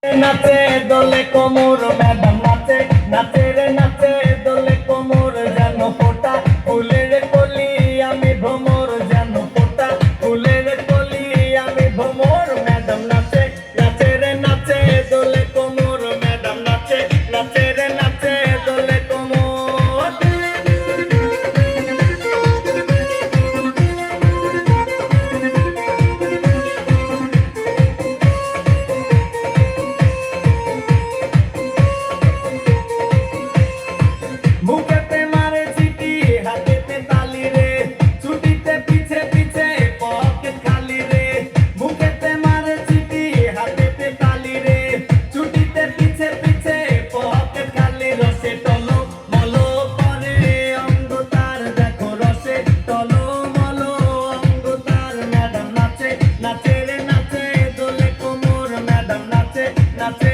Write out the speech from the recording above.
নাচে দোলে কোমর ম্যাডাম নাচে নাচে রে নাচে দোলে কোমর যেন ফোটা ফুলের কলি আমি ভ্রমর যেন ফোটা ফুলের কলি আমি ভ্রমর ম্যাডাম নাচে নাচে রে নাচে দোলে কোমর ম্যাডাম নাচে নাচে রে নাচে দোলে কোমর। বুকেতে মারে চিঠি হাতেতে তালি রে ছুটিতে পিছে পিছে পকেট খালি রে বুকেতে মারে চিঠি হাতেতে তালি রে ছুটিতে পিছে পিছে পকেট খালি রসে টলো মলো করে অঙ্গ তার দেখো রসে টলো মলো অঙ্গ তার ম্যাডাম নাচে নাচে রে নাচে দোলে কোমর ম্যাডাম নাচে নাচে